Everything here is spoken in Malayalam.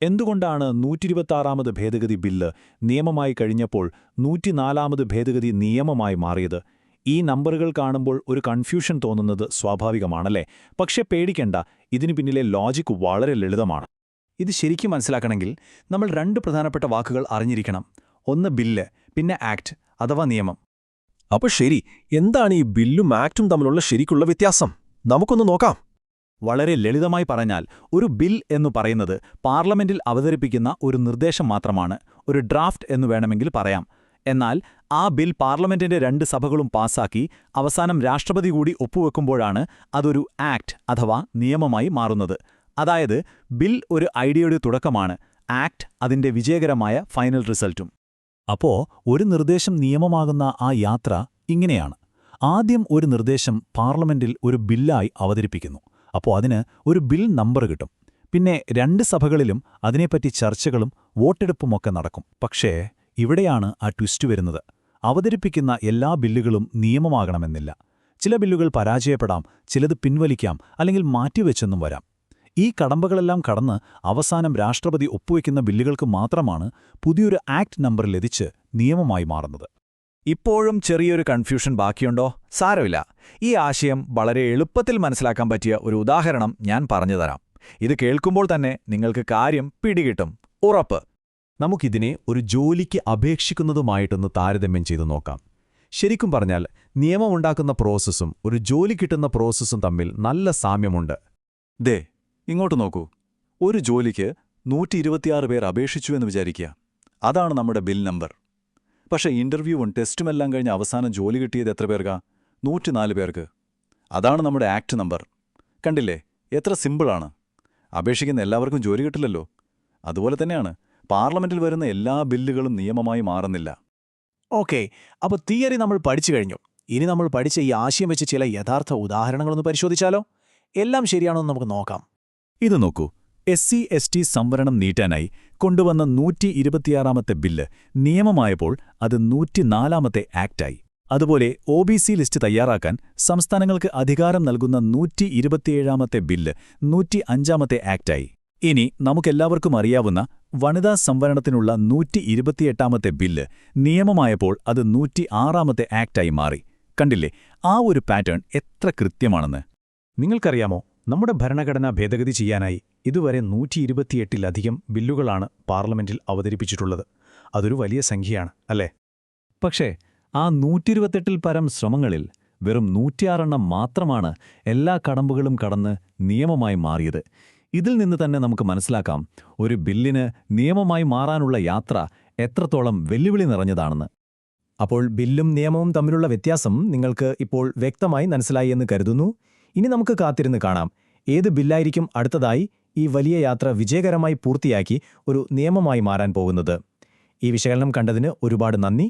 എന്തുകൊണ്ടാണ് 126ാമത് ഭേദഗതി ബില്ല് നിയമമായി കഴിഞ്ഞപ്പോൾ 104ാമത് ഭേദഗതി നിയമമായി മാറിയത്? ഈ നമ്പറുകൾ കാണുമ്പോൾ ഒരു കൺഫ്യൂഷൻ തോന്നുന്നത് സ്വാഭാവികമാണല്ലേ? പക്ഷേ പേടിക്കേണ്ട, ഇതിനു പിന്നിലെ ലോജിക് വളരെ ലളിതമാണ്. ഇത് ശരിക്കും മനസ്സിലാക്കണമെങ്കിൽ നമ്മൾ രണ്ട് പ്രധാനപ്പെട്ട വാക്കുകൾ അറിഞ്ഞിരിക്കണം. ഒന്ന് ബില്ല്, പിന്നെ ആക്ട് അഥവാ നിയമം. അപ്പോൾ ശരി, എന്താണ് ഈ ബില്ലും ആക്ടും തമ്മിലുള്ള ശരിക്കുള്ള വ്യത്യാസം? നമുക്കൊന്ന് നോക്കാം. വളരെ ലളിതമായി പറഞ്ഞാൽ, ഒരു ബിൽ എന്നു പറയുന്നത് പാർലമെന്റിൽ അവതരിപ്പിക്കുന്ന ഒരു നിർദ്ദേശം മാത്രമാണ്, ഒരു ഡ്രാഫ്റ്റ് എന്നു വേണമെങ്കിൽ പറയാം. എന്നാൽ ആ ബിൽ പാർലമെന്റിന്റെ രണ്ട് സഭകളും പാസാക്കി അവസാനം രാഷ്ട്രപതി കൂടി ഒപ്പുവെക്കുമ്പോഴാണ് അതൊരു ആക്ട് അഥവാ നിയമമായി മാറുന്നത്. അതായത് ബിൽ ഒരു ഐഡിയയുടെ തുടക്കമാണ്, ആക്ട് അതിന്റെ വിജയകരമായ ഫൈനൽ റിസൾട്ടും. അപ്പോ ഒരു നിർദ്ദേശം നിയമമാകുന്ന ആ യാത്ര ഇങ്ങനെയാണ്. ആദ്യം ഒരു നിർദ്ദേശം പാർലമെന്റിൽ ഒരു ബില്ലായി അവതരിപ്പിക്കുന്നു. അപ്പോൾ അതിന് ഒരു ബിൽ നമ്പർ കിട്ടും. പിന്നെ രണ്ട് സഭകളിലും അതിനെപ്പറ്റി ചർച്ചകളും വോട്ടെടുപ്പുമൊക്കെ നടക്കും. പക്ഷേ ഇവിടെയാണ് ആ ട്വിസ്റ്റ് വരുന്നത്. അവതരിപ്പിക്കുന്ന എല്ലാ ബില്ലുകളും നിയമമാകണമെന്നില്ല. ചില ബില്ലുകൾ പരാജയപ്പെടാം, ചിലത് പിൻവലിക്കാം, അല്ലെങ്കിൽ മാറ്റിവെച്ചെന്നും വരാം. ഈ കടമ്പകളെല്ലാം കടന്ന് അവസാനം രാഷ്ട്രപതി ഒപ്പുവെക്കുന്ന ബില്ലുകൾക്ക് മാത്രമാണ് പുതിയൊരു ആക്ട് നമ്പർ ലഭിച്ച് നിയമമായി മാറുന്നത്. ഇപ്പോഴും ചെറിയൊരു കൺഫ്യൂഷൻ ബാക്കിയുണ്ടോ? സാരമില്ല, ഈ ആശയം വളരെ എളുപ്പത്തിൽ മനസ്സിലാക്കാൻ പറ്റിയ ഒരു ഉദാഹരണം ഞാൻ പറഞ്ഞുതരാം. ഇത് കേൾക്കുമ്പോൾ തന്നെ നിങ്ങൾക്ക് കാര്യം പിടികിട്ടും, ഉറപ്പ്. നമുക്കിതിനെ ഒരു ജോലിക്ക് അപേക്ഷിക്കുന്നതുമായിട്ടൊന്ന് താരതമ്യം ചെയ്തു നോക്കാം. ശരിക്കും പറഞ്ഞാൽ നിയമമുണ്ടാക്കുന്ന പ്രോസസ്സും ഒരു ജോലി കിട്ടുന്ന പ്രോസസ്സും തമ്മിൽ നല്ല സാമ്യമുണ്ട്. ദേ ഇങ്ങോട്ട് നോക്കൂ. ഒരു ജോലിക്ക് 126 പേർ അപേക്ഷിച്ചു എന്ന് വിചാരിക്കുക. അതാണ് നമ്മുടെ ബിൽ നമ്പർ. പക്ഷേ ഇന്റർവ്യൂവും ടെസ്റ്റുമെല്ലാം കഴിഞ്ഞ് അവസാനം ജോലി കിട്ടിയത് എത്ര പേർക്കാ? 104 പേർക്ക്. അതാണ് നമ്മുടെ ആക്ട് നമ്പർ. കണ്ടില്ലേ, എത്ര സിമ്പിളാണ്. അപേക്ഷിക്കുന്ന എല്ലാവർക്കും ജോലി കിട്ടില്ലല്ലോ. അതുപോലെ തന്നെയാണ് പാർലമെന്റിൽ വരുന്ന എല്ലാ ബില്ലുകളും നിയമമായി മാറുന്നില്ല. ഓക്കെ, അപ്പോൾ തിയറി നമ്മൾ പഠിച്ചു കഴിഞ്ഞു. ഇനി നമ്മൾ പഠിച്ച ഈ ആശയം വെച്ച് ചില യഥാർത്ഥ ഉദാഹരണങ്ങളൊന്ന് പരിശോധിച്ചാലോ? എല്ലാം ശരിയാണോ എന്ന് നമുക്ക് നോക്കാം. ഇത് നോക്കൂ. SC/ST സംവരണം നീട്ടാനായി കൊണ്ടുവന്ന 126ാമത്തെ ബില്ല് നിയമമായപ്പോൾ അത് 104ാമത്തെ ആക്ടായി. അതുപോലെ OBC ലിസ്റ്റ് തയ്യാറാക്കാൻ സംസ്ഥാനങ്ങൾക്ക് അധികാരം നൽകുന്ന 127ാമത്തെ ബില്ല് 105ാമത്തെ ആക്ടായി. ഇനി നമുക്കെല്ലാവർക്കും അറിയാവുന്ന വനിതാ സംവരണത്തിനുള്ള 128ാമത്തെ ബില്ല് നിയമമായപ്പോൾ അത് 106ാമത്തെ ആക്ടായി മാറി. കണ്ടില്ലേ, ആ ഒരു പാറ്റേൺ എത്ര കൃത്യമാണെന്ന്. നിങ്ങൾക്കറിയാമോ, നമ്മുടെ ഭരണഘടന ഭേദഗതി ചെയ്യാനായി ഇതുവരെ 128ലധികം ബില്ലുകളാണ് പാർലമെന്റിൽ അവതരിപ്പിച്ചിട്ടുള്ളത്. അതൊരു വലിയ സംഖ്യയാണ്, അല്ലേ? പക്ഷേ ആ 128ൽ പരം ശ്രമങ്ങളിൽ വെറും 106 മാത്രമാണ് എല്ലാ കടമ്പകളും കടന്ന് നിയമമായി മാറിയത്. ഇതിൽ നിന്ന് തന്നെ നമുക്ക് മനസ്സിലാക്കാം ഒരു ബില്ലിന് നിയമമായി മാറാനുള്ള യാത്ര എത്രത്തോളം വെല്ലുവിളി നിറഞ്ഞതാണെന്ന്. അപ്പോൾ ബില്ലും നിയമവും തമ്മിലുള്ള വ്യത്യാസം നിങ്ങൾക്ക് ഇപ്പോൾ വ്യക്തമായി മനസ്സിലായി എന്ന് കരുതുന്നു. ഇനി നമുക്ക് കാത്തിരുന്ന് കാണാം ഏത് ബില്ലായിരിക്കും അടുത്തതായി ഈ വലിയ യാത്ര വിജയകരമായി പൂർത്തിയാക്കി ഒരു നിയമമായി മാറാൻ പോകുന്നത്. ഈ വിശകലനം കണ്ടതിന് ഒരുപാട് നന്ദി.